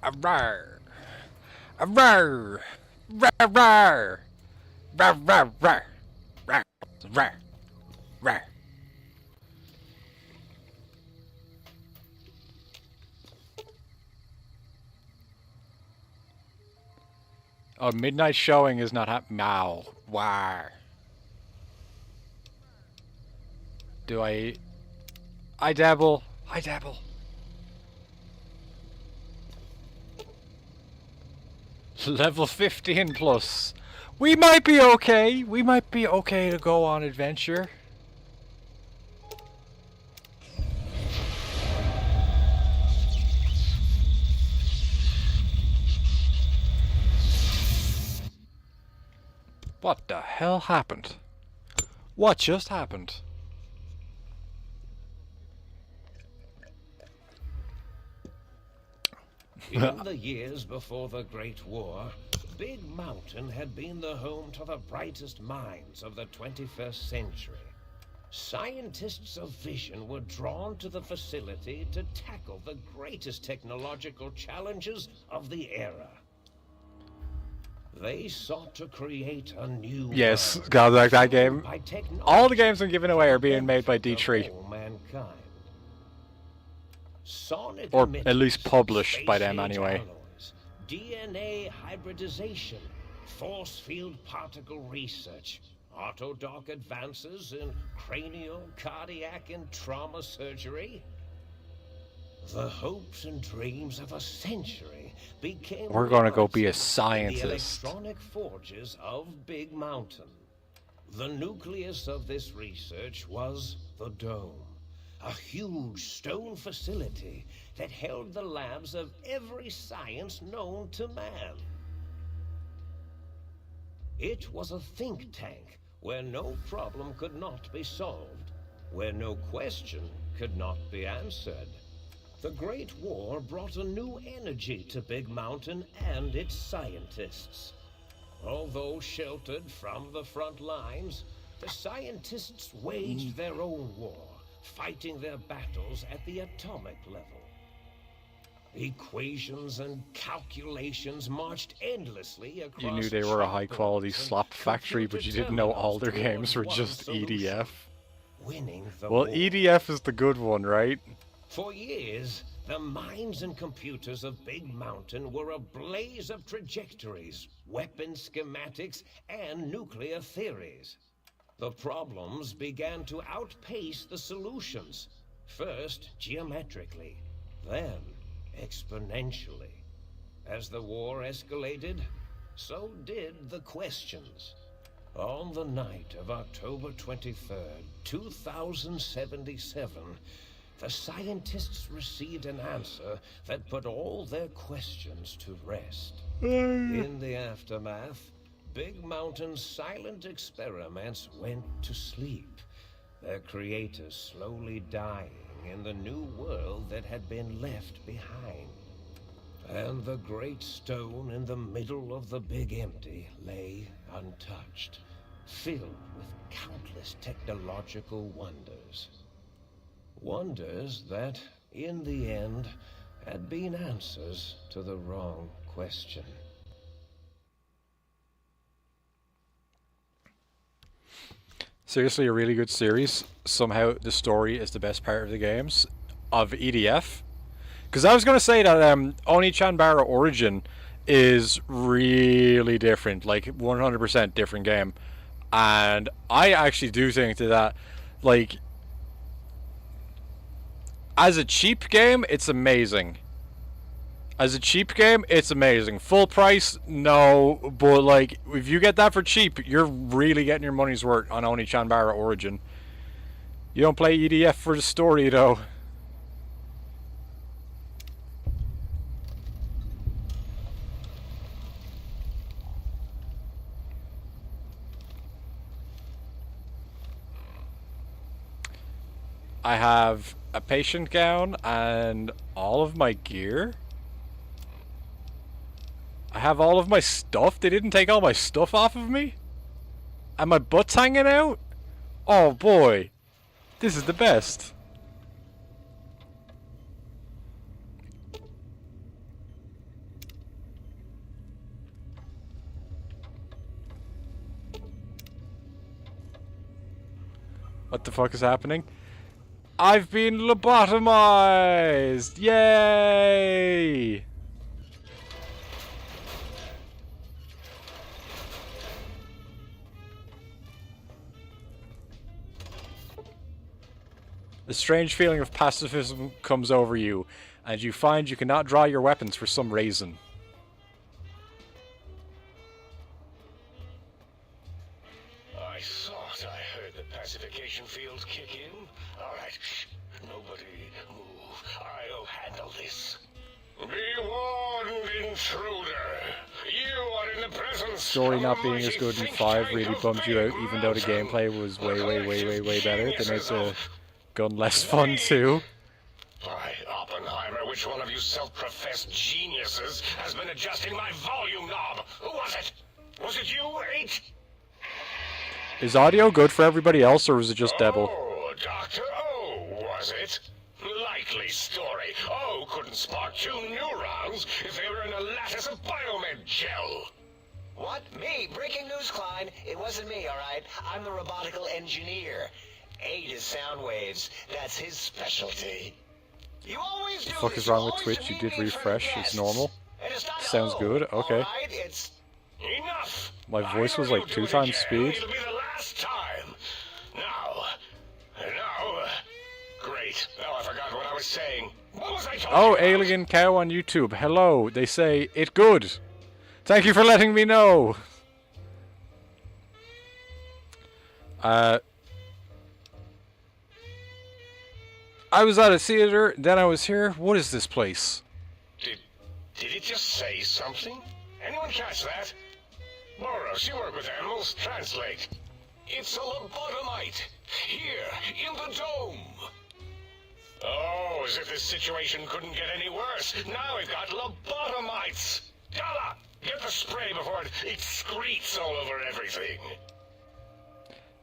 Arr! Arr! Rar! Rar! Rar! Rar! Rar! Rar! Rar! Rar! Oh, midnight showing is not happening now. Why? Do I dabble. I dabble. Level 15 plus. We might be okay. We might be okay to go on adventure. What the hell happened? What just happened? In the years before the Great War, Big Mountain had been the home to the brightest minds of the 21st century. Scientists of vision were drawn to the facility to tackle the greatest technological challenges of the era. They sought to create a new Yes, world God, like that game. by All the games I'm giving away are being made by technology D3. for all mankind. Sonic Or emitters, at least published by them space-age anyway. alloys, DNA hybridization, force field particle research, autodoc advances in cranial, cardiac, and trauma surgery. The hopes and dreams of a century became We're gonna go realized be a in the scientist. electronic forges of Big Mountain. The nucleus of this research was the Dome, a huge stone facility that held the labs of every science known to man. It was a think tank where no problem could not be solved, where no question could not be answered. The Great War brought a new energy to Big Mountain and its scientists. Although sheltered from the front lines, the scientists waged their own war, fighting their battles at the atomic level. Equations and calculations marched endlessly across. You knew they were a high-quality chalkboards and slop factory, but you didn't know all their computer games were terminals just toward one EDF. solution: winning the Well, war. EDF is the good one, right? For years, the minds and computers of Big Mountain were a blaze of trajectories, weapon schematics, and nuclear theories. The problems began to outpace the solutions, first geometrically, then exponentially. As the war escalated, so did the questions. On the night of October 23rd, 2077, the scientists received an answer that put all their questions to rest. In the aftermath, Big Mountain's silent experiments went to sleep, their creators slowly dying in the new world that had been left behind. And the great stone in the middle of the Big Empty lay untouched, filled with countless technological wonders. Wonders that, in the end, had been answers to the wrong question. Seriously, a really good series. Somehow the story is the best part of the games of EDF. Because I was going to say that Oni-Chanbara Origin is really different, like 100% different game. And I actually do think that, like, as a cheap game, it's amazing. As a cheap game, it's amazing. Full price, no. But, like, if you get that for cheap, you're really getting your money's worth on Oni-Chanbara Origin. You don't play EDF for the story, though. I have a patient gown and all of my gear. I have all of my stuff. They didn't take all my stuff off of me? And my butt's hanging out? Oh boy. This is the best. What the fuck is happening? I've been lobotomized! Yay! A strange feeling of pacifism comes over you, and you find you cannot draw your weapons for some reason. I thought I heard the pacification field kick in. Alright, nobody move. I'll handle this. Be warned, intruder. You are in the presence. Story not being as good in 5 really bummed you out, even though the gameplay was way better. They made the gun less fun too. By Oppenheimer, which one of you self-professed geniuses has been adjusting my volume knob? Who was it? Was it you, 8? Is audio good for everybody else, or was it just Devil? Oh, Dr. O, was it? Likely story. O couldn't spark 2 neurons if they were in a lattice of biomed gel. What? Me? Breaking news, Klein. It wasn't me, alright? I'm the robotical engineer. 8 is sound waves. That's his specialty. You always do The fuck this. is wrong with Always Twitch? You demean did me in front of refresh. It's guests. normal. And it's not Sounds O, good. Okay. alright? It's... Enough! My voice was like 2 times speed. It'll be the last time. Now. Great. Now I forgot what I was saying. What was I talking Oh, about? Alien Cow on YouTube. Hello. They say, it good. Thank you for letting me know. I was at a theater, then I was here. What is this place? Did it just say something? Anyone catch that? Boros, you work with animals. Translate. It's a lobotomite. Here, in the dome. Oh, as if this situation couldn't get any worse. Now we've got lobotomites. Dalla, get the spray before it excretes all over everything.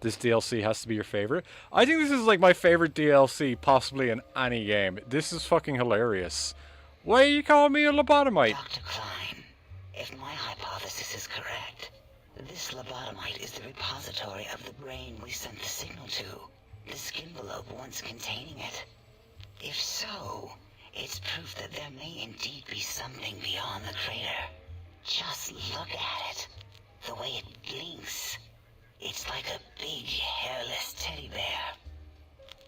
This DLC has to be your favorite. I think this is like my favorite DLC possibly in any game. This is fucking hilarious. Why you call me a lobotomite? Dr. Klein, if my hypothesis is correct, this lobotomite is the repository of the brain we sent the signal to, the skinvelope once containing it. If so, it's proof that there may indeed be something beyond the crater. Just look at it. The way it blinks. It's like a big, hairless teddy bear.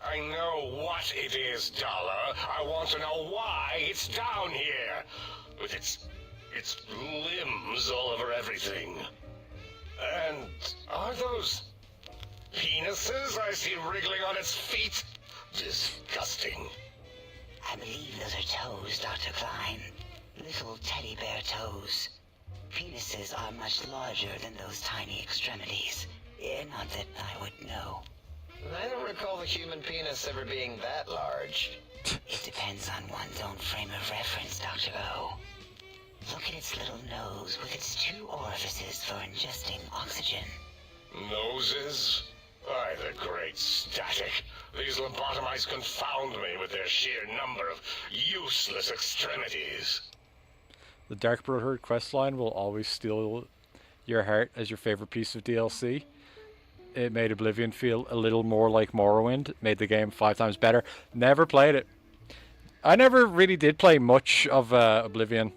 I know what it is, Dollar. I want to know why it's down here. With its limbs all over everything. And are those penises I see wriggling on its feet? Disgusting. I believe those are toes, Dr. Klein. Little teddy bear toes. Penises are much larger than those tiny extremities. Not that I would know. I don't recall the human penis ever being that large. It depends on one's own frame of reference, Dr. O. Look at its little nose with its 2 orifices for ingesting oxygen. Noses? By the great static. These lobotomites confound me with their sheer number of useless extremities. The Dark Brotherhood questline will always steal your heart as your favorite piece of DLC. It made Oblivion feel a little more like Morrowind, made the game 5 times better. Never played it. I never really did play much of Oblivion.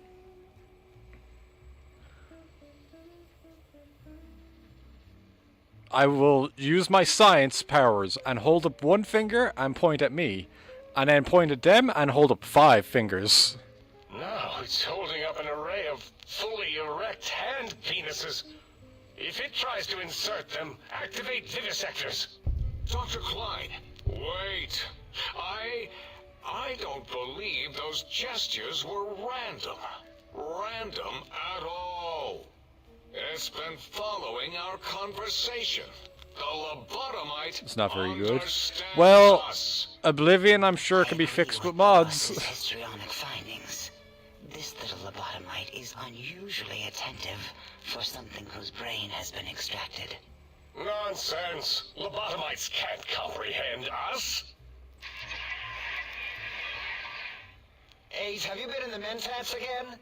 I will use my science powers and hold up 1 finger and point at me, and then point at them and hold up 5 fingers. Now it's holding up an array of fully erect hand penises. If it tries to insert them, activate vivisectors. Dr. Klein, wait. I don't believe those gestures were random. Random at all. It's been following our conversation. The lobotomite It's not very good. understands Well, us. Oblivion I'm sure can be fixed with mods. His histrionic findings. This little lobotomite is unusually attentive for something whose brain has been extracted. Nonsense. Lobotomites can't comprehend us. 8, have you been in the mentats again?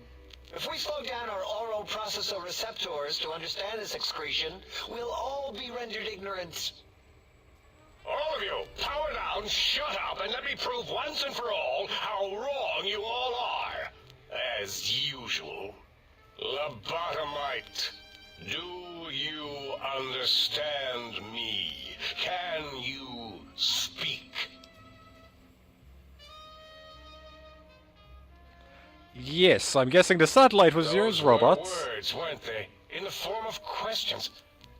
If we slow down our oral processoreceptors to understand this excretion, we'll all be rendered ignorant. All of you, power down, shut up, and let me prove once and for all how wrong you all are. As usual. Lobotomite, do you understand me? Can you speak? Yes, I'm guessing the satellite was yours, Those were robots. words, weren't they? In the form of questions.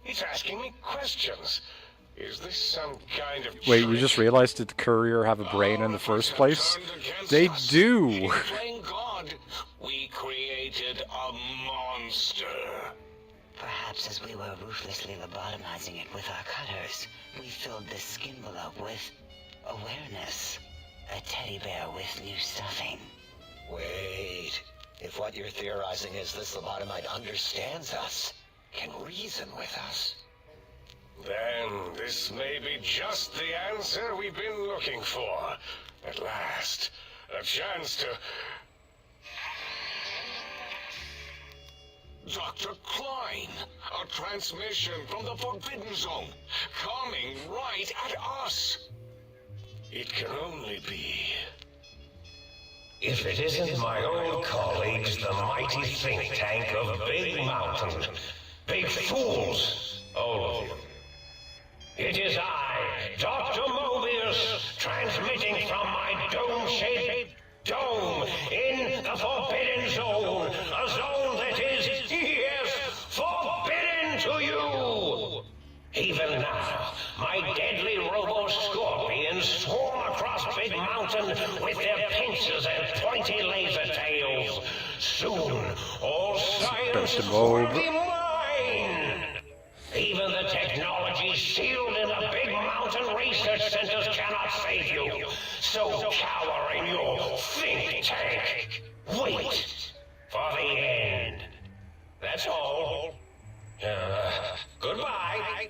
He's asking me questions. Is this some kind of Wait, you trick? just realized that the courier have a brain in the first place? They do! He's playing God. We created a monster. Perhaps as we were ruthlessly lobotomizing it with our cutters, we filled this skin envelope with awareness. A teddy bear with new stuffing. Wait. If what you're theorizing is this lobotomite understands us, can reason with us, Then this may be just the answer we've been looking for. At last, a chance to... Dr. Klein, a transmission from the Forbidden Zone, coming right at us. It can only be... If it isn't my old colleagues, the mighty think tank of Big Mountain. Big fools, all of you. It is I, Dr. Mobius, transmitting from my dome-shaped dome in the Forbidden Zone. A zone that is, yes, forbidden to you. Even now, my deadly robo-scorpions swarm across Big Mountain with their pincers and pointy laser tails. Soon, all science will be mine. Even the technology sealed in the Big Mountain research centers cannot save you. So cower in your think tank. Wait for the end. That's all. Goodbye.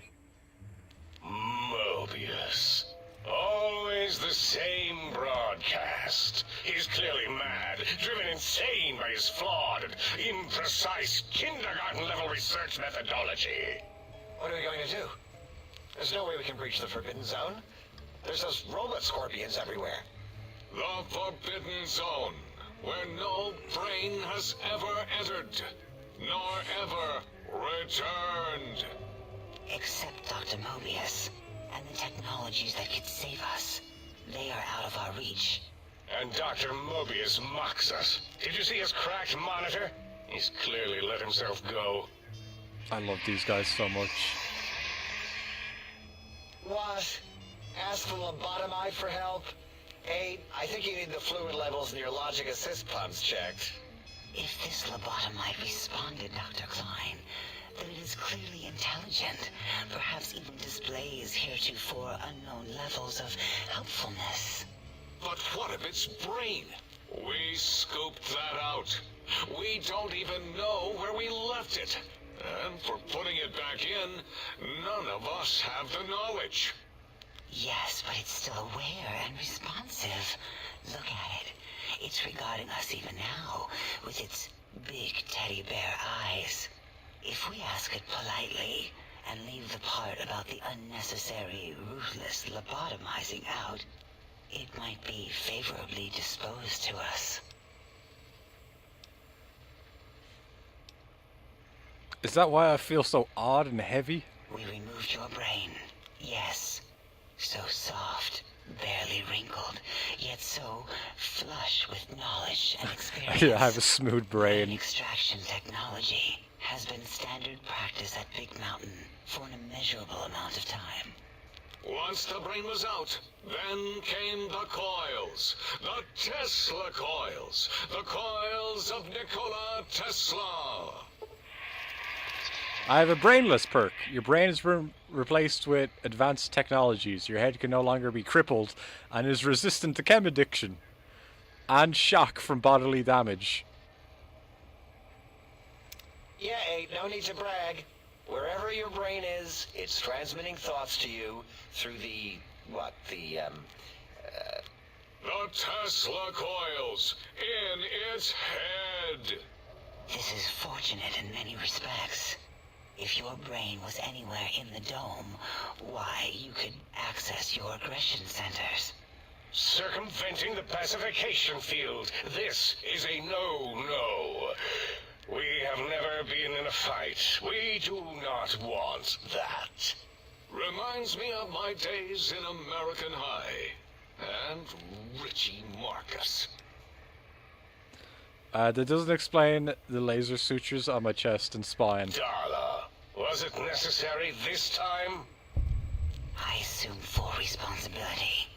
Mobius. Always the same broadcast. He's clearly mad, driven insane by his flawed and imprecise kindergarten-level research methodology. what are we going to do? There's no way we can breach the Forbidden Zone. There's those robot scorpions everywhere. The Forbidden Zone, where no brain has ever entered, nor ever returned. Except Dr. Mobius and the technologies that could save us. They are out of our reach. And Dr. Mobius mocks us. Did you see his cracked monitor? He's clearly let himself go. I love these guys so much. What? Ask the lobotomite for help? Hey, I think you need the fluid levels in your logic assist pumps checked. If this lobotomite responded, Dr. Klein, then it is clearly intelligent, perhaps even displays heretofore unknown levels of helpfulness. But what of its brain? We scooped that out. We don't even know where we left it. And for putting it back in, none of us have the knowledge. Yes, but it's still aware and responsive. Look at it. It's regarding us even now, with its big teddy bear eyes. If we ask it politely, and leave the part about the unnecessary, ruthless lobotomizing out, it might be favorably disposed to us. Is that why I feel so odd and heavy? We removed your brain, yes. So soft, barely wrinkled, yet so flush with knowledge and experience. I have a smooth brain. Extraction technology has been standard practice at Big Mountain for an immeasurable amount of time. Once the brain was out, then came the coils. The Tesla coils. The coils of Nikola Tesla. I have a brainless perk. Your brain is replaced with advanced technologies. Your head can no longer be crippled and is resistant to chem addiction and shock from bodily damage. Yeah, no need to brag. Wherever your brain is, it's transmitting thoughts to you through the Tesla coils in its head. This is fortunate in many respects. If your brain was anywhere in the dome, why, you could access your aggression centers. Circumventing the pacification field. This is a no-no. We have never been in a fight. We do not want that. Reminds me of my days in American High. And Richie Marcus. That doesn't explain the laser sutures on my chest and spine. Darla, was it necessary this time? I assume full responsibility.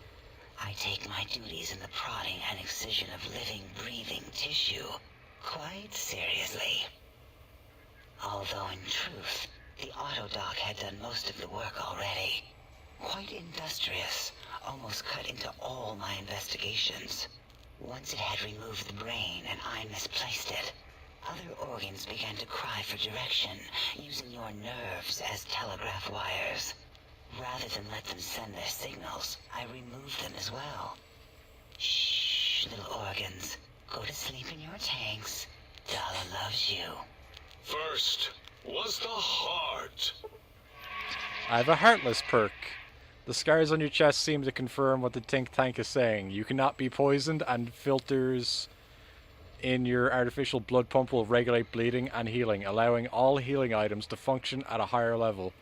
I take my duties in the prodding and excision of living, breathing tissue quite seriously. Although in truth, the Autodoc had done most of the work already. Quite industrious, almost cut into all my investigations. Once it had removed the brain and I misplaced it, other organs began to cry for direction, using your nerves as telegraph wires. Rather than let them send their signals, I removed them as well. Shh, little organs. Go to sleep in your tanks. Dala loves you. First was the heart. I have a heartless perk. The scars on your chest seem to confirm what the think tank is saying. You cannot be poisoned, and filters in your artificial blood pump will regulate bleeding and healing, allowing all healing items to function at a higher level.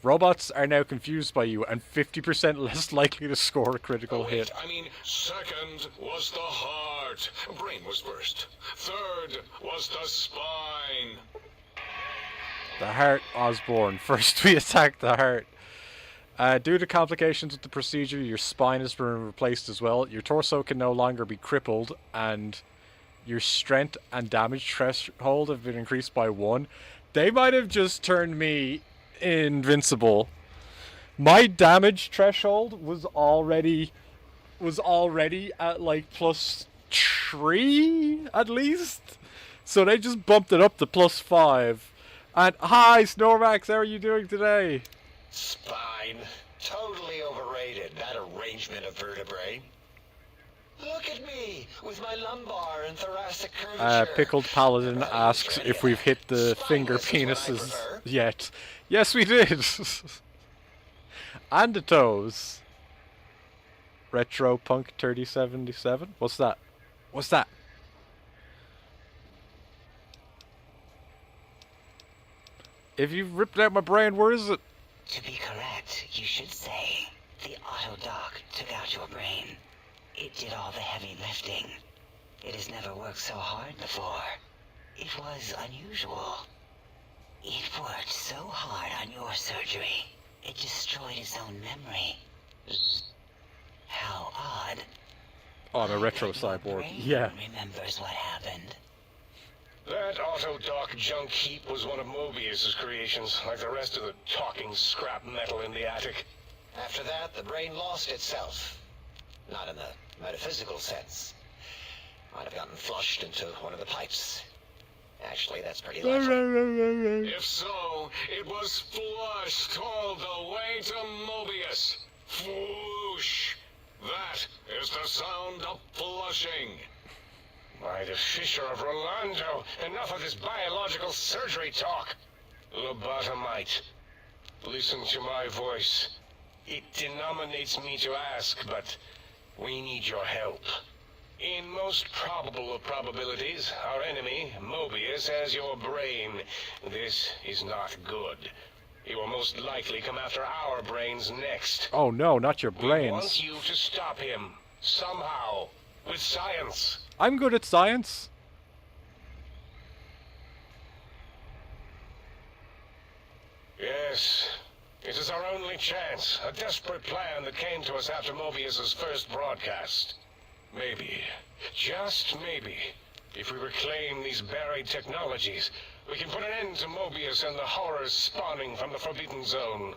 Robots are now confused by you and 50% less likely to score a critical hit. I mean, second was the heart. Brain was first. Third was the spine. The heart, Osborne. First we attack the heart. Due to complications with the procedure, your spine has been replaced as well. Your torso can no longer be crippled, and your strength and damage threshold have been increased by 1. They might have just turned me invincible. My damage threshold was already at like +3 at least. So they just bumped it up to +5. And hi Snorvax, how are you doing today? Spine. Totally overrated, that arrangement of vertebrae. Look at me, with my lumbar and thoracic curvature. Pickled Paladin asks if we've hit the finger penises yet. Yes, we did. And the toes. Retro Punk 3077. What's that? What's that? If you've ripped out my brain, where is it? To be correct, you should say, the Autodoc took out your brain. It did all the heavy lifting. It has never worked so hard before. It was unusual. It worked so hard on your surgery, it destroyed its own memory. How odd. Oh, I'm a retro But your cyborg. brain Yeah. remembers what happened. That Autodoc junk heap was one of Mobius's creations, like the rest of the talking scrap metal in the attic. After that, the brain lost itself. Not in the metaphysical sense. Might have gotten flushed into one of the pipes. Actually, that's pretty likely. If so, it was flushed all the way to Mobius. Flush. That is the sound of flushing. By the Fisher of Rolando, enough of this biological surgery talk. Lobotomite, listen to my voice. It denominates me to ask, but we need your help. In most probable of probabilities, our enemy, Mobius, has your brain. This is not good. He will most likely come after our brains next. Oh no, not your We want brains. you to stop him, somehow, with science. I'm good at science. Yes, it is our only chance. A desperate plan that came to us after Mobius's first broadcast. Maybe, just maybe, if we reclaim these buried technologies, we can put an end to Mobius and the horrors spawning from the Forbidden Zone.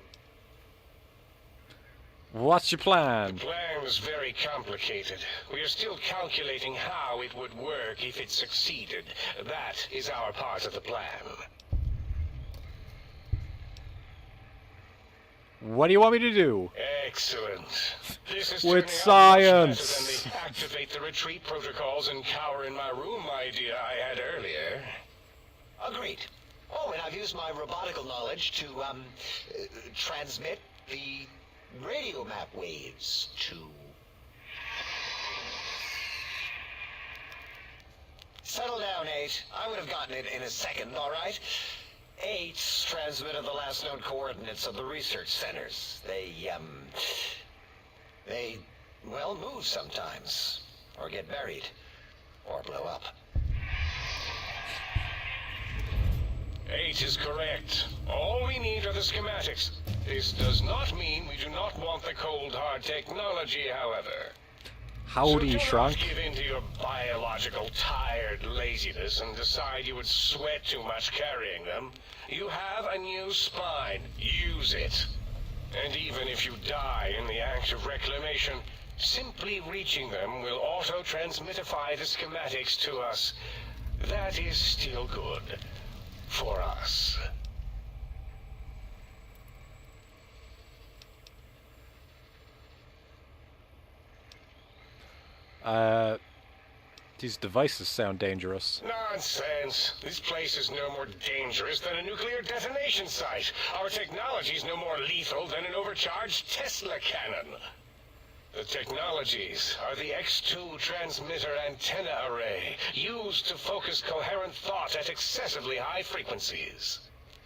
What's your plan? The plan is very complicated. We are still calculating how it would work if it succeeded. That is our part of the plan. What do you want me to do? Excellent. This is With turning out much science. better than the activate the retreat protocols and cower in my room idea I had earlier. Agreed. Oh, and I've use my robotical knowledge to, transmit the radio map waves to... Settle down, 8. I would have gotten it in a second, all right? 8's transmitted the last known coordinates of the research centers. They, well, move sometimes. Or get buried. Or blow up. 8 is correct. All we need are the schematics. This does not mean we do not want the cold hard technology, however. Howdy, so Shrunk. Give in to your biological tired laziness and decide you would sweat too much carrying them. You have a new spine. Use it. And even if you die in the act of reclamation, simply reaching them will auto-transmitify the schematics to us. That is still good. For us. These devices sound dangerous. Nonsense. This place is no more dangerous than a nuclear detonation site. Our technology is no more lethal than an overcharged Tesla cannon. The technologies are the X2 transmitter antenna array, used to focus coherent thought at excessively high frequencies.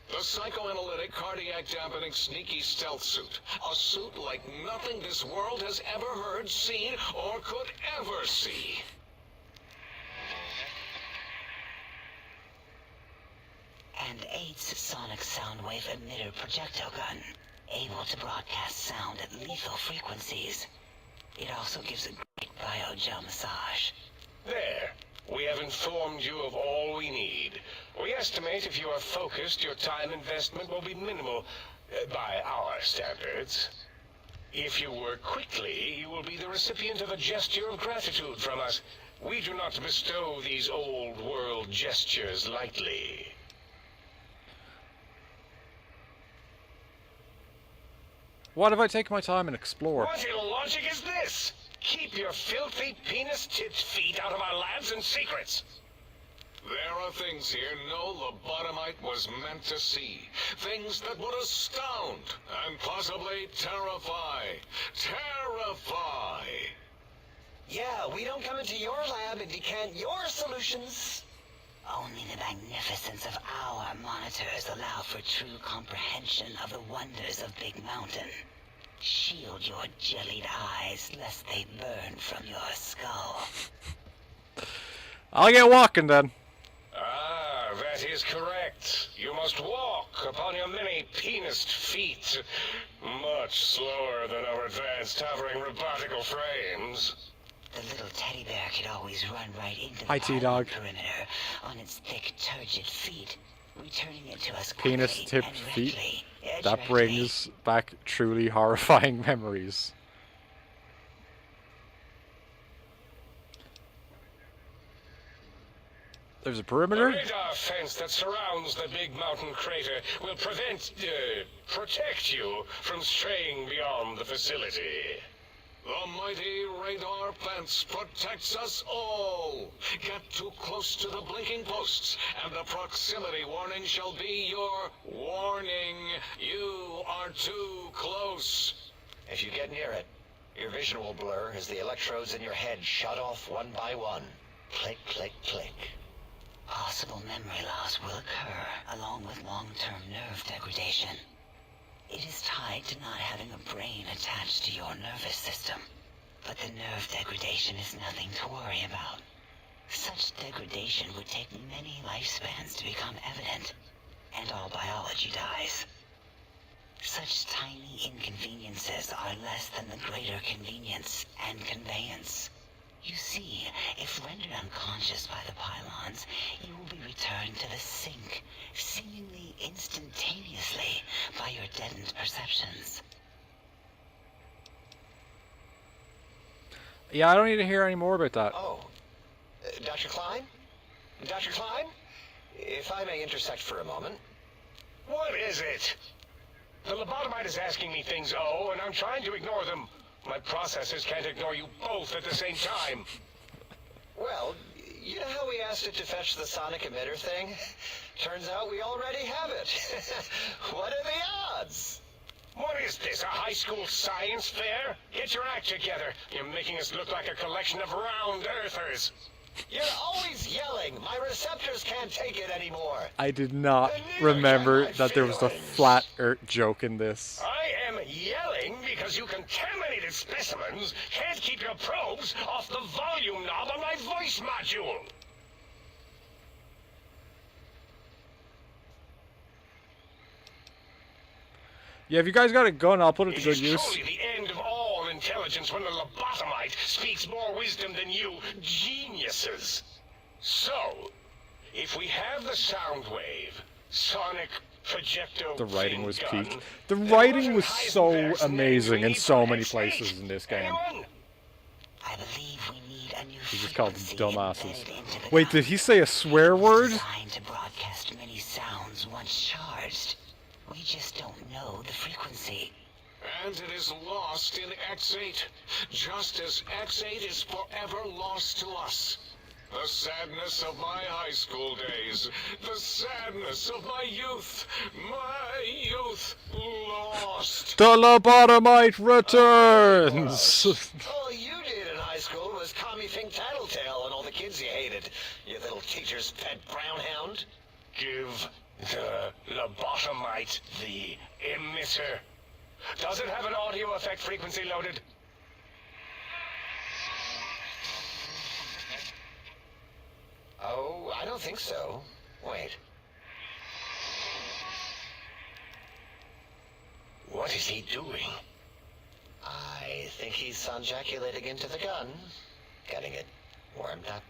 The psychoanalytic, cardiac dampening, sneaky stealth suit. A suit like nothing this world has ever heard, seen, or could ever see. And 8's sonic sound wave emitter projectile gun, able to broadcast sound at lethal frequencies. It also gives a great biogel massage. There. We have informed you of all we need. We estimate if you are focused, your time investment will be minimal, by our standards. If you work quickly, you will be the recipient of a gesture of gratitude from us. We do not bestow these old world gestures lightly. What if I take my time and explore? What illogic is this? Keep your filthy penis-tipped feet out of our labs and secrets. There are things here no lobotomite was meant to see. Things that would astound and possibly terrify. Terrify! Yeah, we don't come into your lab and decant your solutions. Only the magnificence of our monitors allow for true comprehension of the wonders of Big Mountain. Shield your jellied eyes lest they burn from your skull. I'll get walking then. Ah, that is correct. You must walk upon your many penised feet. Much slower than our advanced hovering robotical frames. The little teddy bear could always run right into Hi, the T-Dog. perimeter on its thick, turgid feet, returning it to us quickly Penis-tipped and feet. directly. That brings back truly horrifying memories. There's a The perimeter? radar fence that surrounds the Big Mountain crater will protect you from straying beyond the facility. The mighty radar fence protects us all. Get too close to the blinking posts, and the proximity warning shall be your warning. You are too close. If you get near it, your vision will blur as the electrodes in your head shut off one by one. Click, click, click. Possible memory loss will occur, along with long-term nerve degradation. It is tied to not having a brain attached to your nervous system. But the nerve degradation is nothing to worry about. Such degradation would take many lifespans to become evident, and all biology dies. Such tiny inconveniences are less than the greater convenience and conveyance. You see, if rendered unconscious by the pylons, you will be returned to the sink, seemingly instantaneously by your deadened perceptions. Yeah, I don't need to hear any more about that. Oh, Dr. Klein? Dr. Klein? If I may intersect for a moment. What is it? The lobotomite is asking me things, and I'm trying to ignore them. My processors can't ignore you both at the same time. Well, You know how we asked it to fetch the sonic emitter thing? Turns out we already have it. What are the odds? What is this, a high school science fair? Get your act together. You're making us look like a collection of round earthers. You're always yelling. My receptors can't take it anymore. I did not remember that there was a flat earth joke in this. I am yelling because you contaminated specimens can't keep your probes off the volume knob on my voice module. Yeah, if you guys got a gun, I'll put it to It good is use. truly the end of all intelligence when the lobotomite speaks more wisdom than you geniuses. So, if we have the sound wave, sonic projecto The writing was gun, peak. The then writing was wasn't so Heisenberg's name amazing we in need so for many X8? places in this game. Anyone? I believe we need a new He just called them frequency dumbasses. embedded into the Wait, gun. did he say a swear word? Designed to broadcast many sounds once charged. We just don't know the frequency. And it is lost in X8, just as X8 is forever lost to us. The sadness of my high school days, the sadness of my youth lost. The lobotomite returns! All you did in high school was Tommy Fink Tattletale and all the kids you hated. You little teacher's pet brown hound. Give the lobotomite the emitter. Does it have an audio effect frequency loaded? Oh, I don't think so. Wait. What is he doing? I think he's sonjaculating into the gun. Getting it warmed up.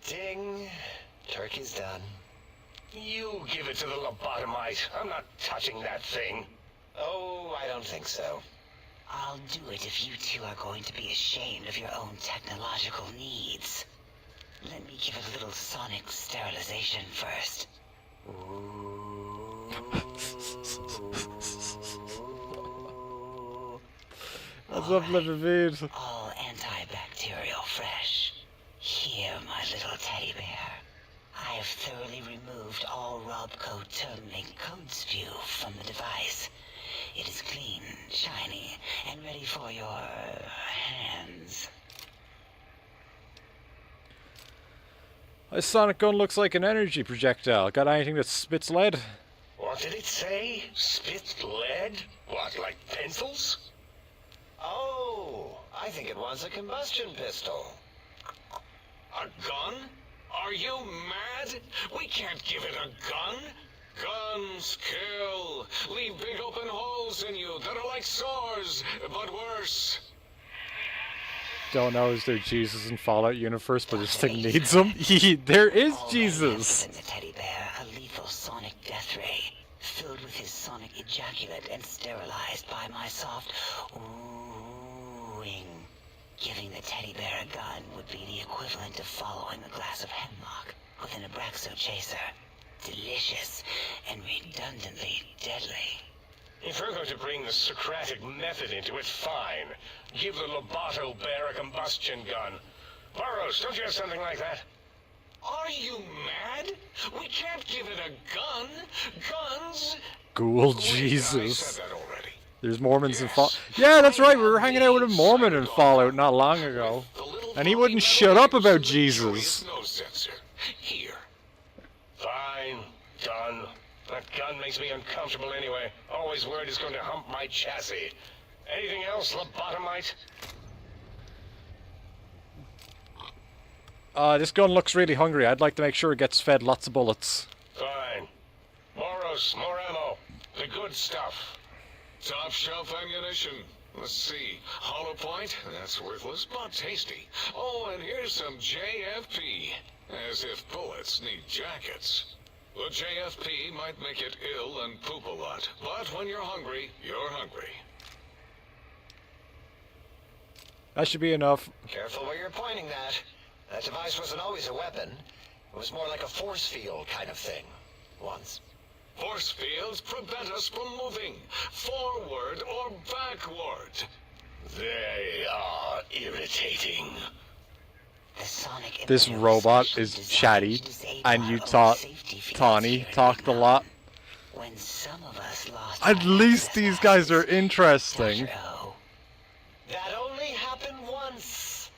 Ding. Turkey's done. You give it to the lobotomite. I'm not touching that thing. Oh, I don't think so. I'll do it if you two are going to be ashamed of your own technological needs. Let me give it a little sonic sterilization first. That's what flipping means. All antibacterial fresh. Here, my little teddy bear. I have thoroughly removed all Robco terminate code spew from the device. It is clean, shiny, and ready for your hands. This sonic gun looks like an energy projectile. Got anything that spits lead? What did it say? Spit lead? What, like pencils? Oh, I think it wants a combustion pistol. A gun? Are you mad? We can't give it a gun. Guns kill. Leave big open holes in you that are like sores, but worse. Don't know, is there Jesus in Fallout universe, but this thing needs him? There is Jesus! In the teddy bear, a lethal sonic death ray, filled with his sonic ejaculate and sterilized by my soft oohing. Giving the teddy bear a gun would be the equivalent of following a glass of hemlock with an Abraxo chaser. Delicious and redundantly deadly. If we're going to bring the Socratic method into it, fine. Give the Loboto bear a combustion gun. Burroughs, don't you have something like that? Are you mad? We can't give it a gun. Guns. Ghoul Wait, I Jesus. said that already. There's Mormons in Fallout. Yeah, that's right, we were hanging out with a Mormon in Fallout not long ago. The little And he tiny wouldn't metal shut up ears about and the Jesus. joyous nose sensor. Here. Fine. Done. That gun makes me uncomfortable anyway. Always worried it's going to hump my chassis. Anything else, lobotomite? This gun looks really hungry. I'd like to make sure it gets fed lots of bullets. Fine. Moros, more ammo. The good stuff. Top shelf ammunition. Let's see. Hollow point? That's worthless, but tasty. Oh, and here's some JFP. As if bullets need jackets. The JFP might make it ill and poop a lot, but when you're hungry, you're hungry. That should be enough. Careful where you're pointing that. That device wasn't always a weapon. It was more like a force field kind of thing. Once. Force fields prevent us from moving forward or backward. They are irritating. The sonic This impeller robot specially is designed chatty, to disable and our you own taught safety fields Tawny here at talked a Big lot. Mountain. When some of us lost At our least access these guys are passes, interesting. Dr. O, That only happened once.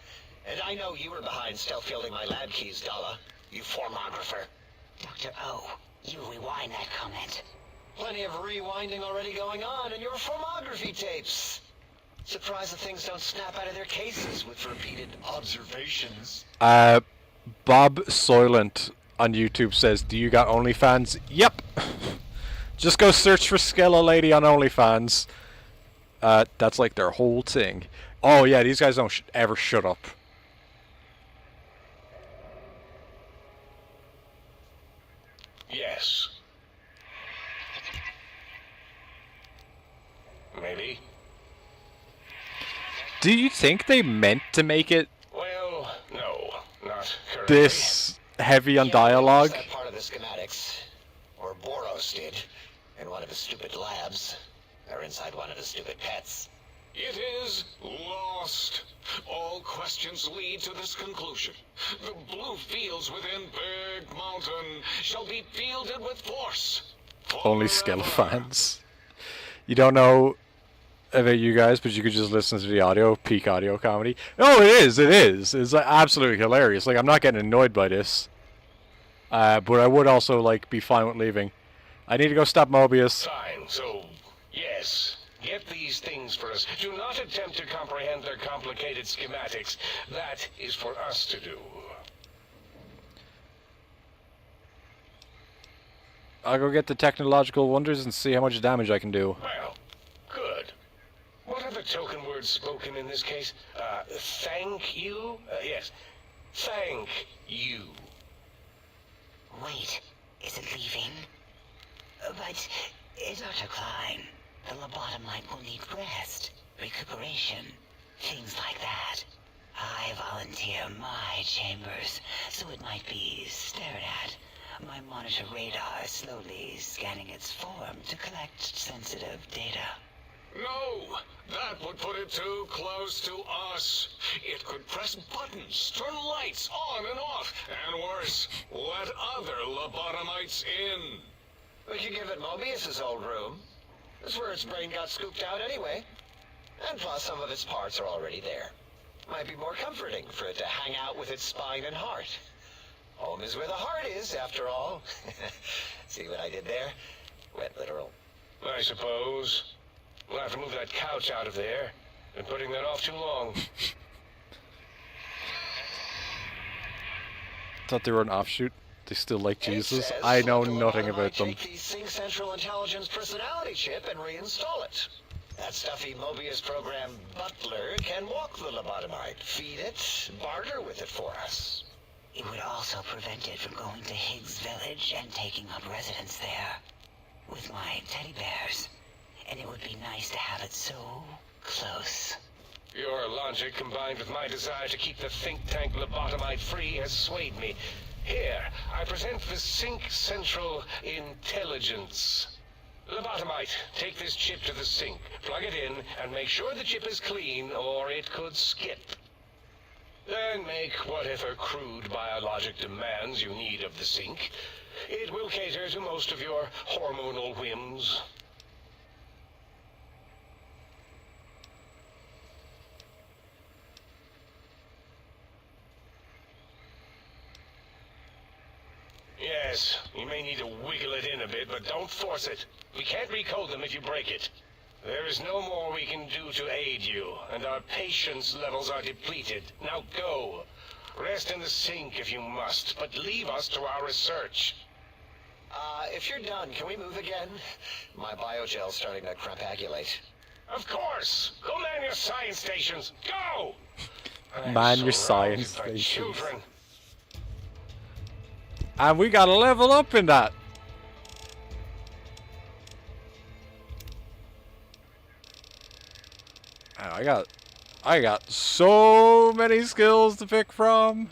And I know you were behind stealth fielding my lab keys, Dala. You formographer. Dr. O, you rewind that comment. Plenty of rewinding already going on in your formography tapes. Surprised the things don't snap out of their cases with repeated observations. Bob Soylent on YouTube says, "Do you got OnlyFans?" Yep. Just go search for Skella Lady on OnlyFans. That's like their whole thing. Oh yeah, these guys don't ever shut up. Yes. Maybe. Do you think they meant to make it Well, no, not currently. this heavy on Yeah, dialogue? that part of the schematics. Or Boros did. In one of his stupid labs. Or inside one of his stupid pets. It is lost. All questions lead to this conclusion. The blue fields within Big Mountain shall be fielded with force. Only Forever. Skella fans. You don't know about you guys, but you could just listen to the audio, peak audio comedy. Oh, it is, it is. It's like, absolutely hilarious. Like, I'm not getting annoyed by this. But I would also, like, be fine with leaving. I need to go stop Mobius. Fine, so, yes. Get these things for us. Do not attempt to comprehend their complicated schematics. That is for us to do. I'll go get the technological wonders and see how much damage I can do. Well, good. What are the token words spoken in this case? Thank you? Yes. Thank you. Wait, is it leaving? But, Dr. Klein, the lobotomite will need rest, recuperation, things like that. I volunteer my chambers, so it might be stared at. My monitor radar is slowly scanning its form to collect sensitive data. No, that would put it too close to us. It could press buttons, turn lights on and off, and worse, let other lobotomites in. We could give it Mobius's old room. That's where its brain got scooped out anyway. And plus some of its parts are already there. Might be more comforting for it to hang out with its spine and heart. Home is where the heart is, after all. See what I did there? Wet literal. I suppose. We'll have to move that couch out of there. Been putting that off too long. Thought they were an offshoot. They still like It Jesus. says I know select a nothing lobotomite, about them. Take the Sync Central Intelligence personality chip and reinstall it. That stuffy Mobius program butler can walk the lobotomite, feed it, barter with it for us. It would also prevent it from going to Higgs Village and taking up residence there. With my teddy bears. And it would be nice to have it so close. Your logic combined with my desire to keep the think tank lobotomite free has swayed me. Here, I present the Sync Central Intelligence. Lobotomite, take this chip to the sink, plug it in, and make sure the chip is clean, or it could skip. Then make whatever crude biologic demands you need of the sink. It will cater to most of your hormonal whims. Yes, you may need to wiggle it in a bit, but don't force it. We can't recode them if you break it. There is no more we can do to aid you, and our patience levels are depleted. Now go. Rest in the sink if you must, but leave us to our research. If you're done, can we move again? My biogel's starting to crampagulate. Of course! Go man your science stations! Go! I'm Man your surrounded science by stations. children. And we gotta level up in that. Man, I got so many skills to pick from.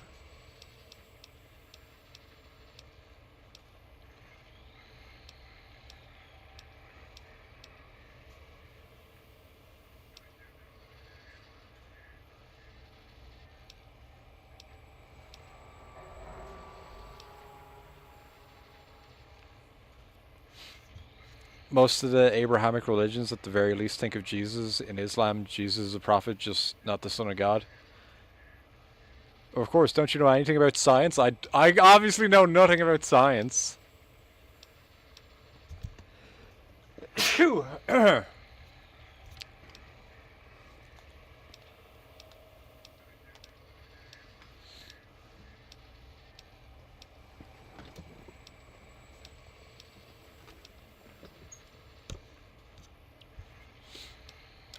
most of the Abrahamic religions, at the very least, think of Jesus. In Islam, Jesus is a prophet, just not the son of God. Of course, don't you know anything about science? I obviously know nothing about science. Phew.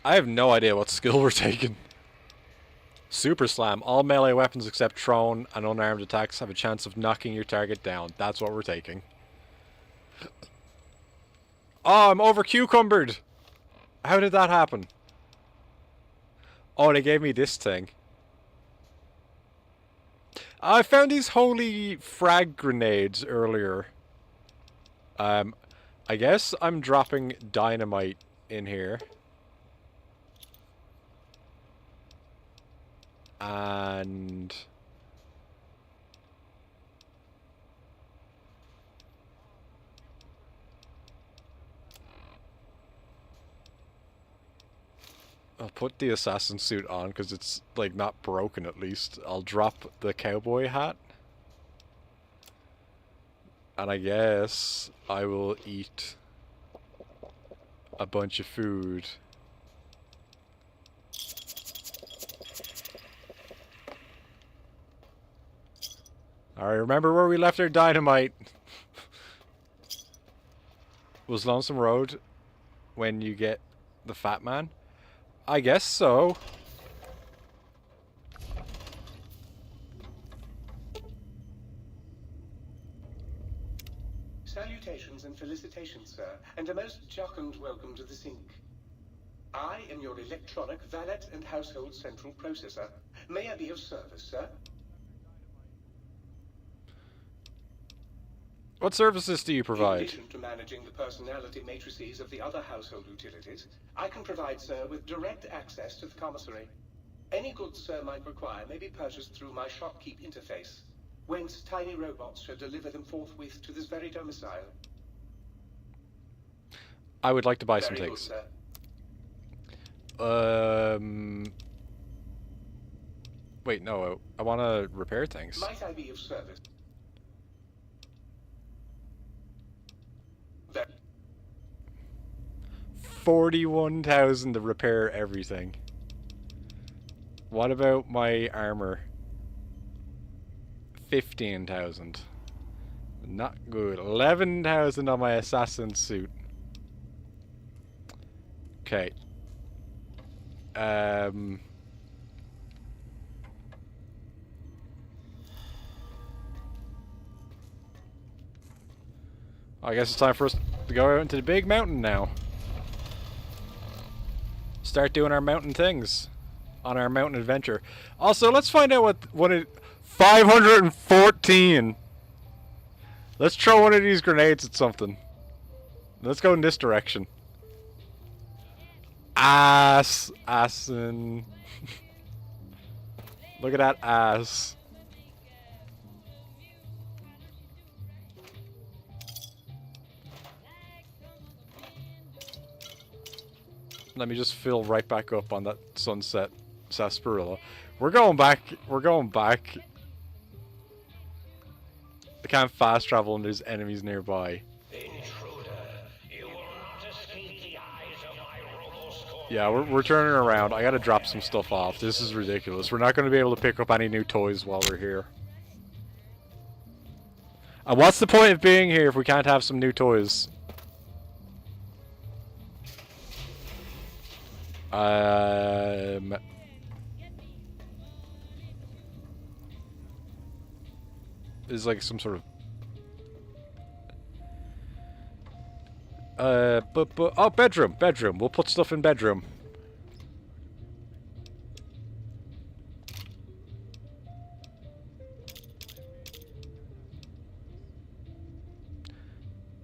I have no idea what skill we're taking. Super Slam. All melee weapons except thrown and unarmed attacks have a chance of knocking your target down. That's what we're taking. Oh, I'm over cucumbered. How did that happen? Oh, they gave me this thing. I found these holy frag grenades earlier. I guess I'm dropping dynamite in here. And I'll put the assassin suit on because it's like not broken at least. I'll drop the cowboy hat. And I guess I will eat a bunch of food. Alright, remember where we left our dynamite? Was Lonesome Road when you get the Fat Man? I guess so. Salutations and felicitations, sir, and a most jocund welcome to the sink. I am your electronic valet and household central processor. May I be of service, sir? What services do you In provide? addition to managing the personality matrices of the other household utilities, I can provide sir with direct access to the commissary. Any goods sir might require may be purchased through my shopkeep interface, whence tiny robots shall deliver them forthwith to this very domicile. I would like to buy some Very good, things. sir. Wait, no, I want to repair things. Might I be of service? 41,000 to repair everything. What about my armor? 15,000. Not good. 11,000 on my assassin suit. Okay. I guess it's time for us to go out into the big mountain now. Start doing our mountain things on our mountain adventure. Also, let's find out what it 514. Let's throw one of these grenades at something. Let's go in this direction. Assin. Look at that ass. Let me just fill right back up on that sunset sarsaparilla. We're going back. We're going back. I can't fast travel and there's enemies nearby. Intruder, you will not escape the eyes of my roboscope. Yeah, we're turning around. I gotta drop some stuff off. This is ridiculous. We're not gonna be able to pick up any new toys while we're here. And what's the point of being here if we can't have some new toys? Is like some sort of oh, bedroom. We'll put stuff in bedroom.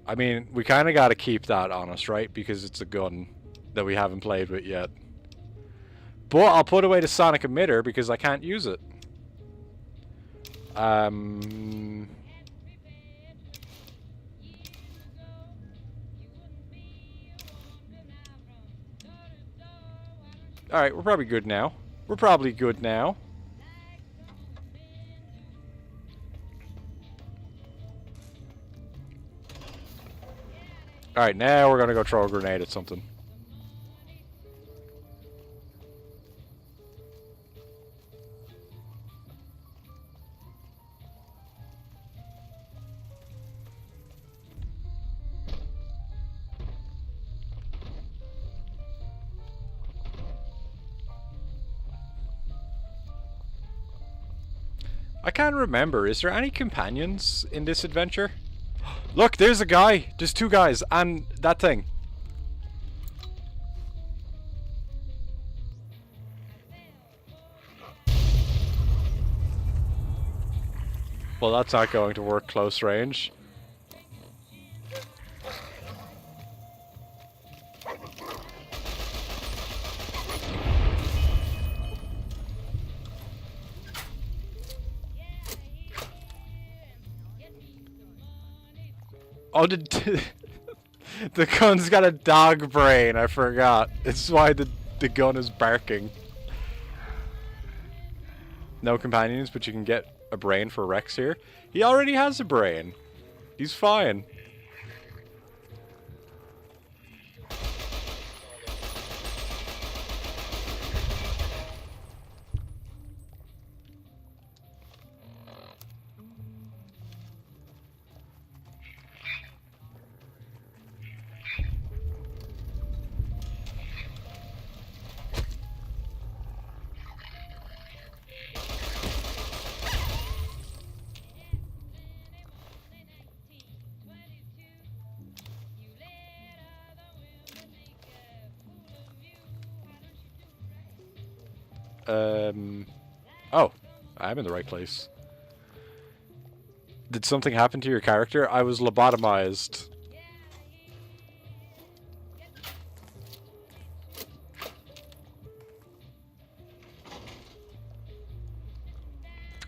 I mean, we kind of got to keep that on us, right? Because it's a gun that we haven't played with yet. But I'll put away the sonic emitter because I can't use it. Alright, we're probably good now. We're probably good now. Alright, now we're gonna go throw a grenade at something. I can't remember. Is there any companions in this adventure? Look, there's a guy. There's two guys and that thing. Well, that's not going to work close range. Oh, the gun's got a dog brain, I forgot. It's why the gun is barking. No companions, but you can get a brain for Rex here. He already has a brain. He's fine. Oh, I'm in the right place. Did something happen to your character? I was lobotomized.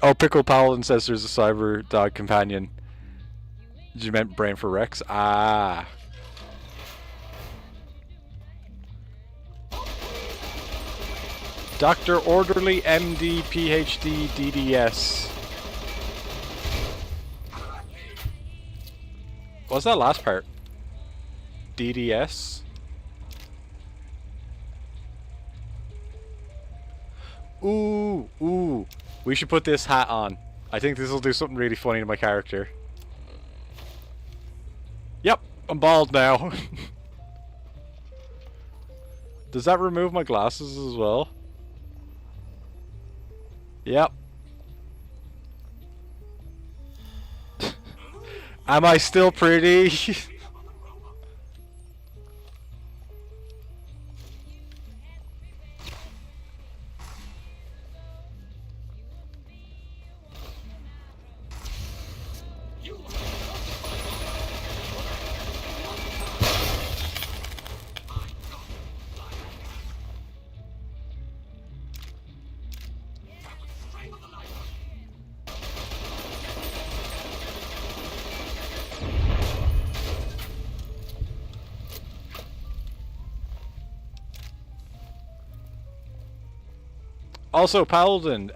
Oh, Pickle Paladin says there's a cyber dog companion. Did you meant brain for Rex? Ah. Dr. Orderly, MD, PhD, DDS. What's that last part? DDS? Ooh, ooh. We should put this hat on. I think this will do something really funny to my character. Yep, I'm bald now. Does that remove my glasses as well? Yep. Am I still pretty? Also, Paladin,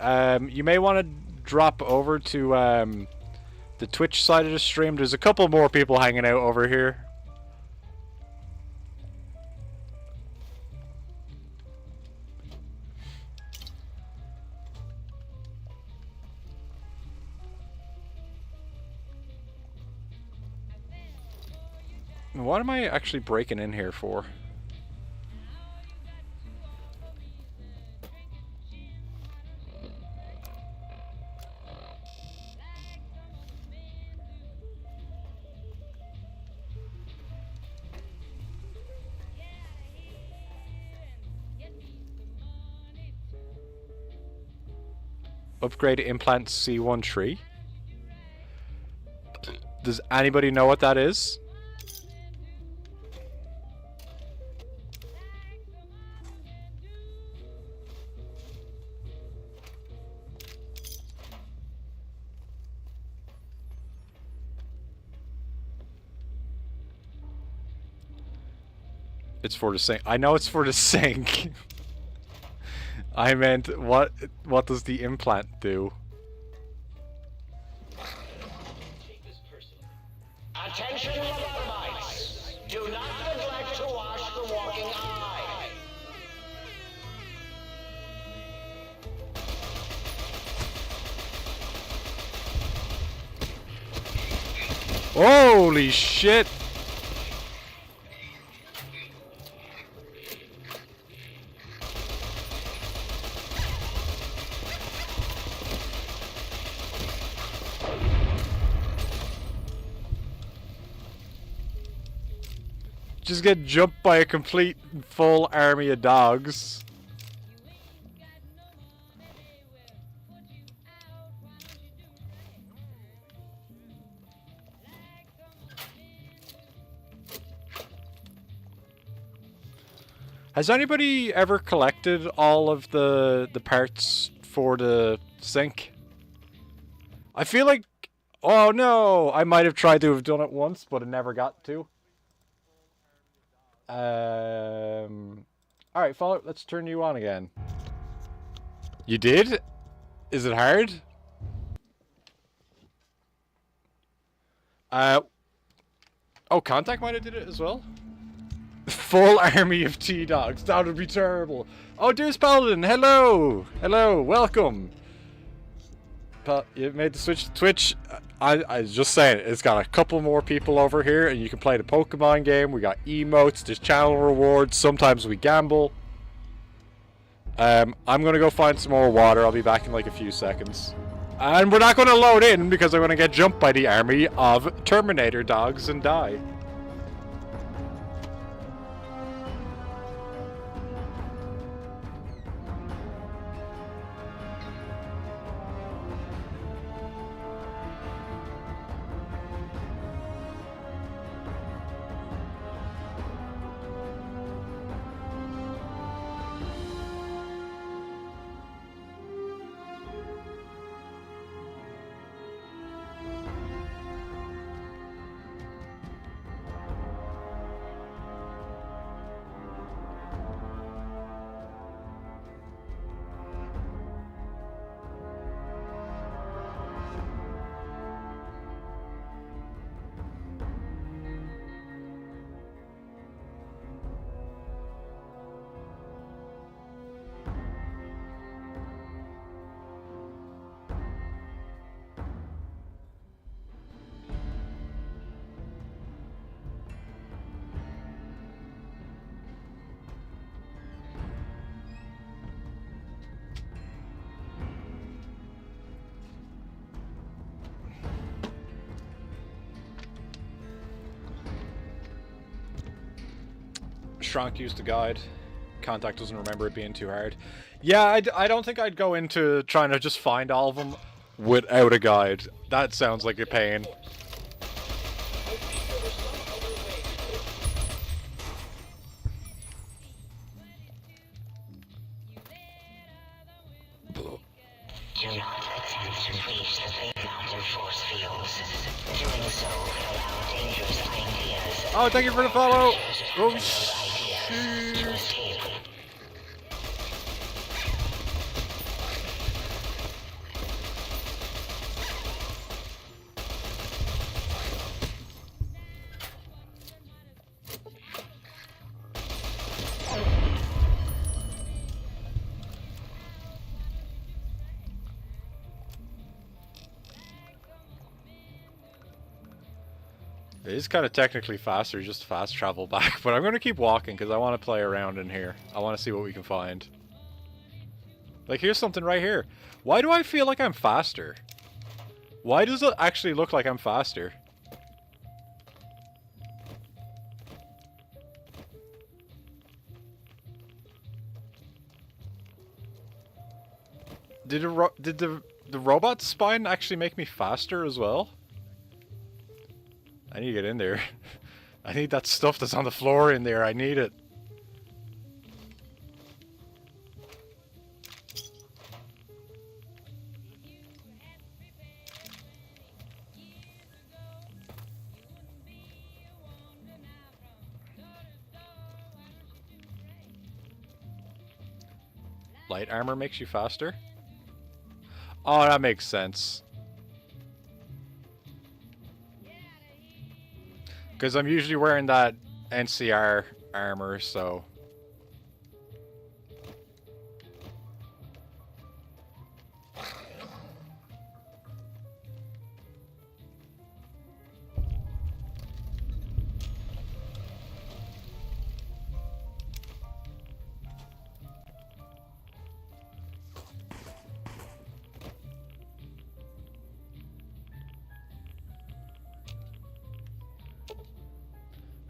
you may want to drop over to the Twitch side of the stream. There's a couple more people hanging out over here. What am I actually breaking in here for? Upgrade implant C1 tree. Does anybody know what that is? It's for the sink. I know it's for the sink. I meant, what does the implant do? Attention, lobotomites! Do not neglect to wash the walking eye. Holy shit! Just get jumped by a complete full army of dogs. Has anybody ever collected all of the parts for the sink? I feel like... Oh no! I might have tried to have done it once, but I never got to. Alright, follow. Let's turn you on again. You did? Is it hard? Oh, Contact might have did it as well? Full army of T-Dogs. That would be terrible. Oh, Dearest Paladin, hello! Hello, welcome! You made the switch to Twitch. I was just saying, it's got a couple more people over here, and you can play the Pokemon game. We got emotes, there's channel rewards, sometimes we gamble. I'm gonna go find some more water. I'll be back in like a few seconds. And we're not gonna load in, because I'm gonna get jumped by the army of Terminator dogs and die. Shrunk used the guide. Contact doesn't remember it being too hard. Yeah, I don't think I'd go into trying to just find all of them without a guide. That sounds like a pain. Do not attempt to reach the big mountain force fields. Doing so could allow dangerous ideas. Oh, thank you for the follow! Oh, To shoot! escape. It is kind of technically faster, just fast travel back, but I'm going to keep walking because I want to play around in here. I want to see what we can find. Like, here's something right here. Why do I feel like I'm faster? Why does it actually look like I'm faster? Did the robot spine actually make me faster as well? I need to get in there. I need that stuff that's on the floor in there. I need it. Light armor makes you faster? Oh, that makes sense. Because I'm usually wearing that NCR armor, so...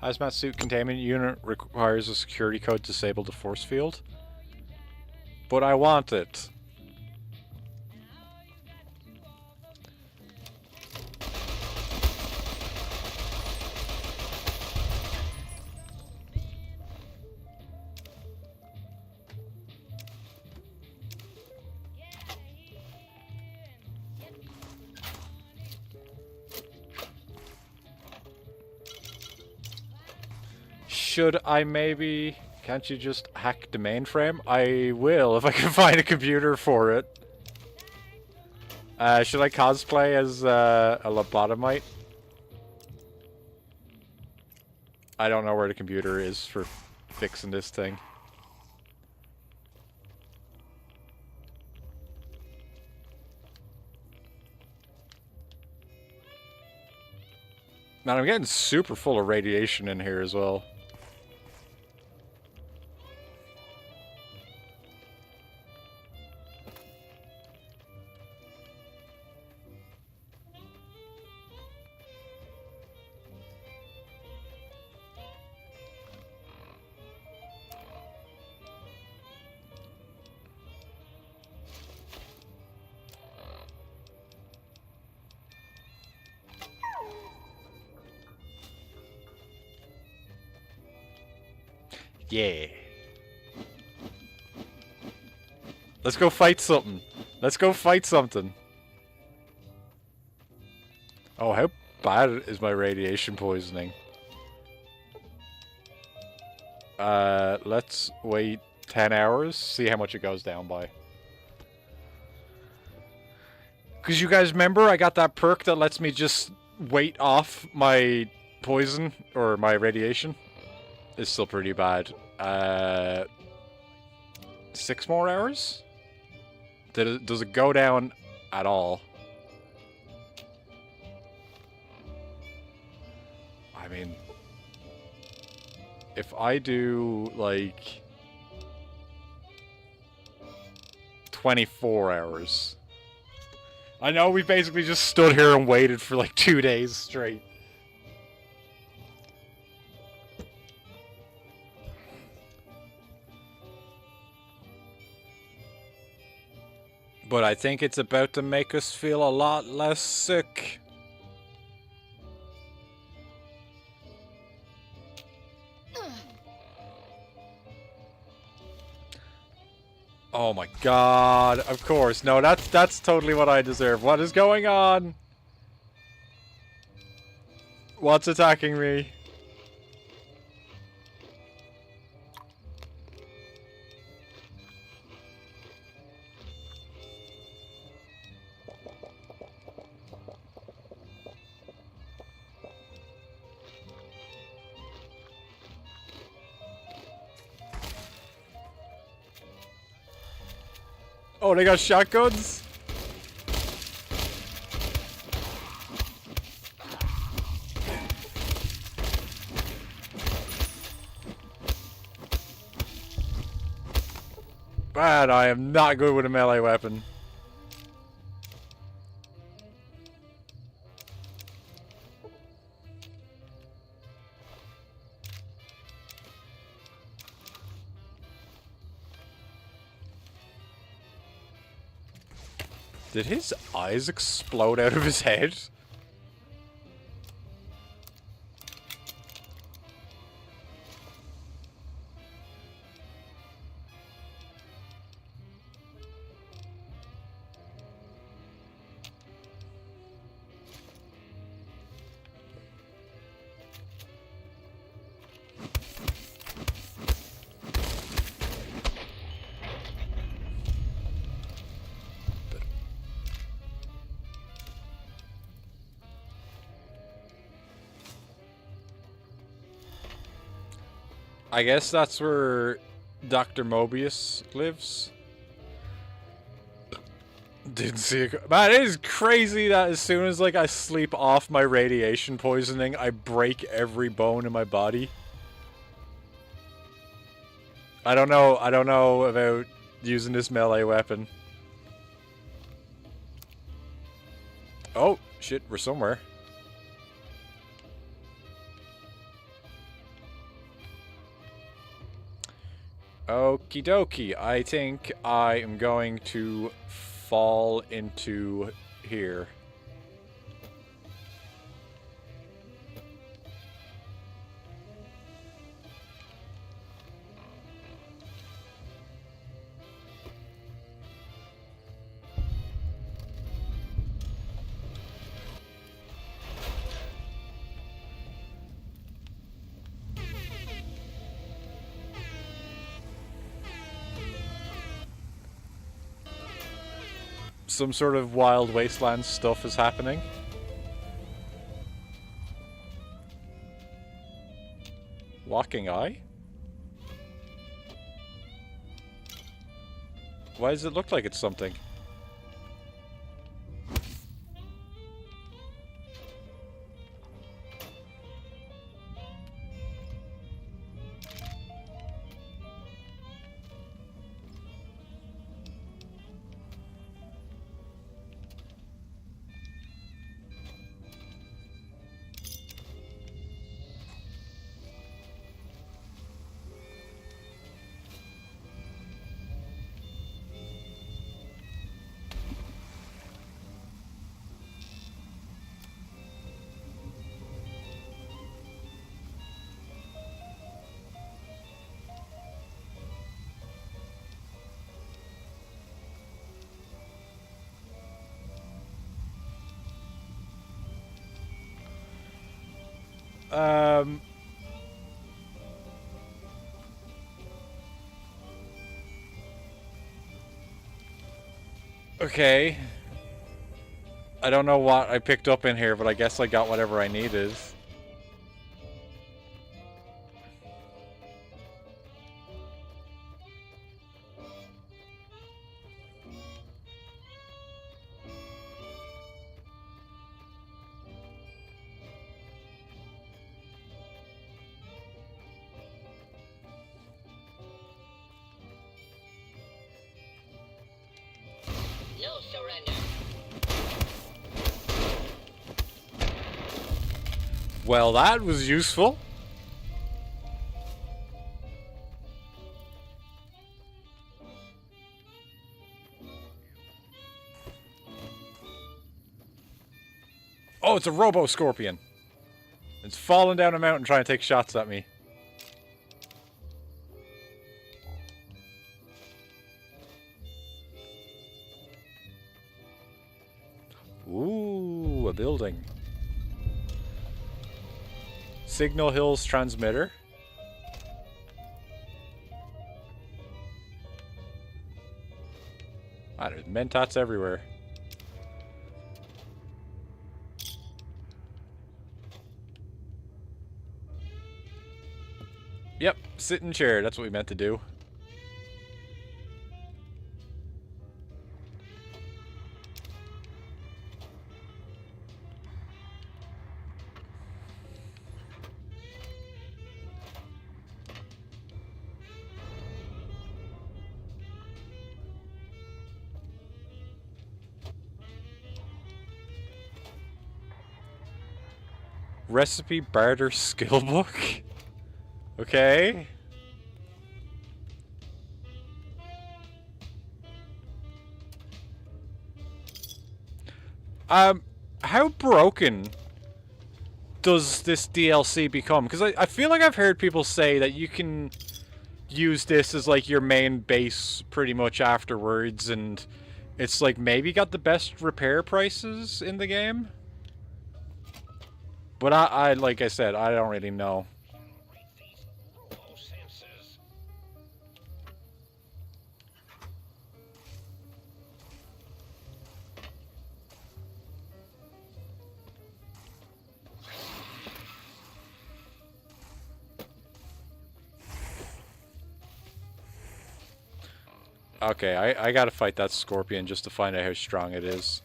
Hazmat suit containment unit requires a security code to disable the force field. But I want it. Should I maybe... Can't you just hack the mainframe? I will, if I can find a computer for it. Should I cosplay as a lobotomite? I don't know where the computer is for fixing this thing. Man, I'm getting super full of radiation in here as well. Yeah. Let's go fight something. Let's go fight something. Oh, how bad is my radiation poisoning? Let's wait 10 hours, see how much it goes down by. Because you guys remember I got that perk that lets me just wait off my poison or my radiation? It's still pretty bad. 6 more hours? Does it go down at all? I mean, if I do like 24 hours. I know we basically just stood here and waited for like 2 days straight. But I think it's about to make us feel a lot less sick. Oh my god, of course. No, that's totally what I deserve. What is going on? What's attacking me? Oh, they got shotguns? Bad, I am not good with a melee weapon. Did his eyes explode out of his head? I guess that's where Dr. Mobius lives. Didn't see it. Man, it is crazy that as soon as like I sleep off my radiation poisoning, I break every bone in my body. I don't know about using this melee weapon. Oh, shit, we're somewhere. Okie dokie, I think I am going to fall into here. Some sort of wild wasteland stuff is happening. Walking eye? Why does it look like it's something? Okay. I don't know what I picked up in here, but I guess I got whatever I needed. No surrender. Well, that was useful. Oh, it's a robo-scorpion. It's falling down a mountain trying to take shots at me. Ooh, a building. Signal Hills transmitter. Ah, there's Mentats everywhere. Yep, sit in chair. That's what we meant to do. Recipe barter skill book? Okay. How broken does this DLC become? Because I feel like I've heard people say that you can use this as like your main base pretty much afterwards, and it's like maybe got the best repair prices in the game. But I like I said, I don't really know. Okay, I gotta fight that scorpion just to find out how strong it is.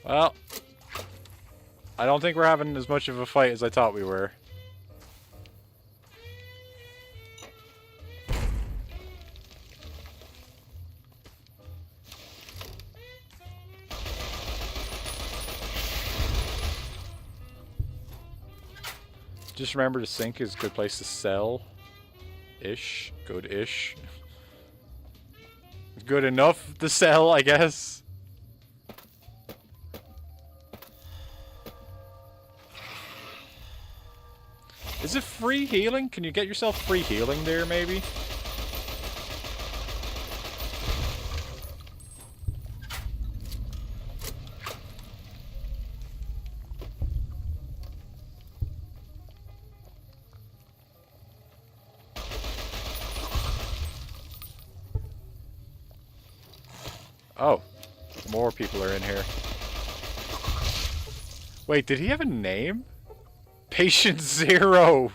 Well, I don't think we're having as much of a fight as I thought we were. Just remember, the sink is a good place to sell. Ish. Good-ish. Good enough to sell, I guess. Is it free healing? Can you get yourself free healing there, maybe? Oh, more people are in here. Wait, did he have a name? Patient Zero!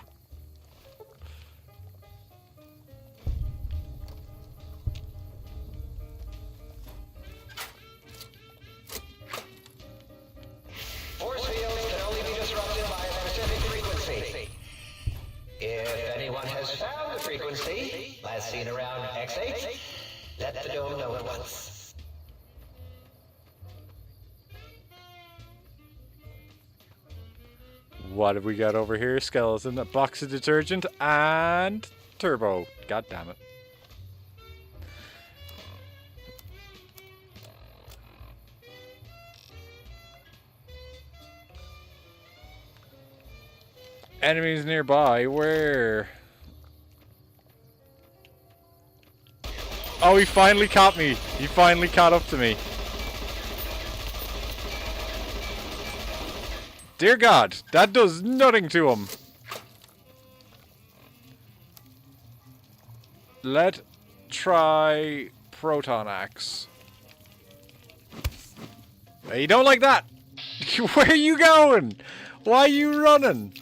Force fields can only be disrupted by a specific frequency. If anyone has found the frequency, last seen around X8, let the dome know at once. What have we got over here? Skeleton, a box of detergent, and turbo. God damn it. Enemies nearby, where? Oh, he finally caught me. He finally caught up to me. Dear God, that does nothing to him. Let's try Proton Axe. Hey, you don't like that? Where are you going? Why are you running?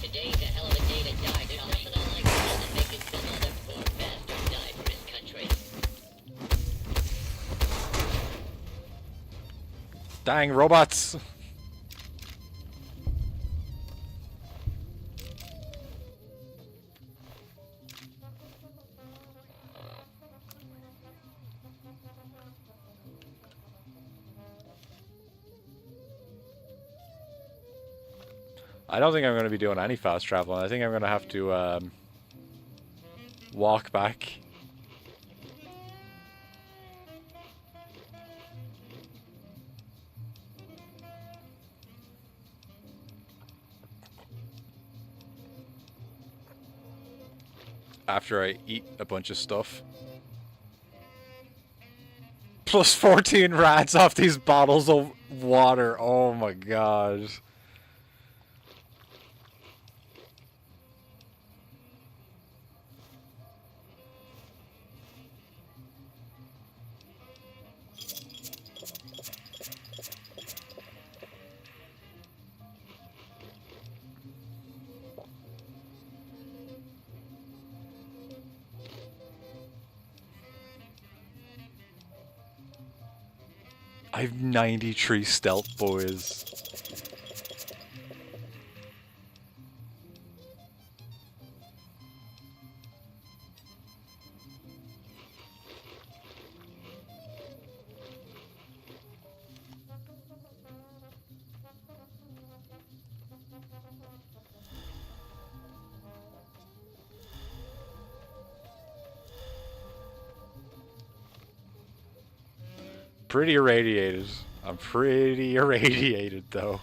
Today's a hell of a day to die, Thomas, but I like to make it some other poor bastard die for his country. Dang robots. I don't think I'm going to be doing any fast traveling. I think I'm going to have to walk back. After I eat a bunch of stuff. Plus 14 rats off these bottles of water. Oh my god. I have 93 stealth, boys. Pretty irradiated. I'm pretty irradiated, though.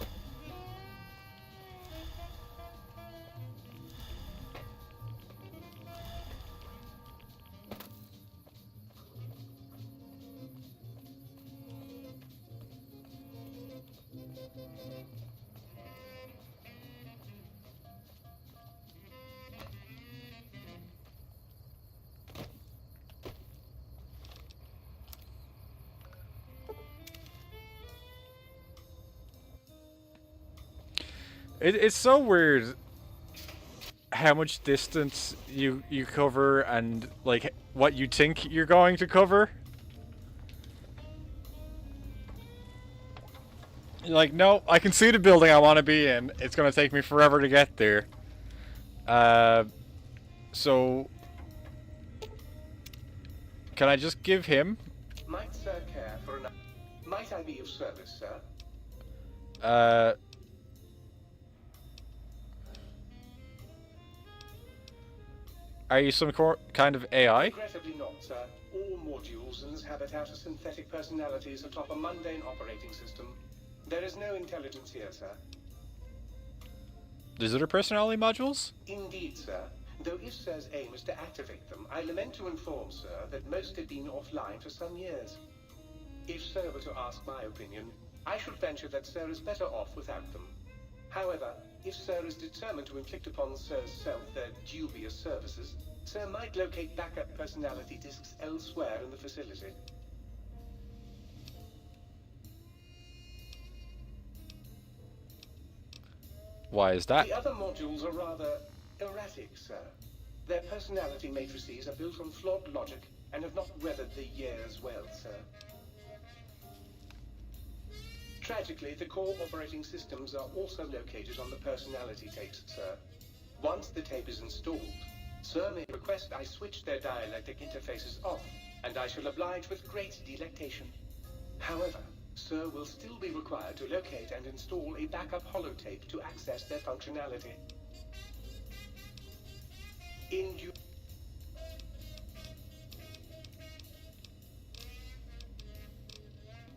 It's so weird how much distance you cover and like what you think you're going to cover. You're like, no, I can see the building I want to be in. It's gonna take me forever to get there. So can I just give him? Might sir care for an... Might I be of service, sir? Are you some kind of AI? Regrettably not, sir. All modules inhabit outer synthetic personalities atop a mundane operating system. There is no intelligence here, sir. Is there personality modules? Indeed, sir. Though if sir's aim is to activate them, I lament to inform, sir, that most have been offline for some years. If sir were to ask my opinion, I should venture that sir is better off without them. However, if sir is determined to inflict upon sir's self their dubious services, sir might locate backup personality disks elsewhere in the facility. Why is that? The other modules are rather erratic, sir. Their personality matrices are built on flawed logic and have not weathered the years well, sir. Tragically, the core operating systems are also located on the personality tapes, sir. Once the tape is installed, sir may request I switch their dialectic interfaces off, and I shall oblige with great delectation. However, sir will still be required to locate and install a backup holotape to access their functionality. In due...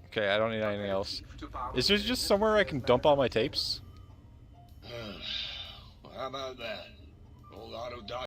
Okay, I don't need anything else. Is there just somewhere I can dump all my tapes? How about that? Old auto doc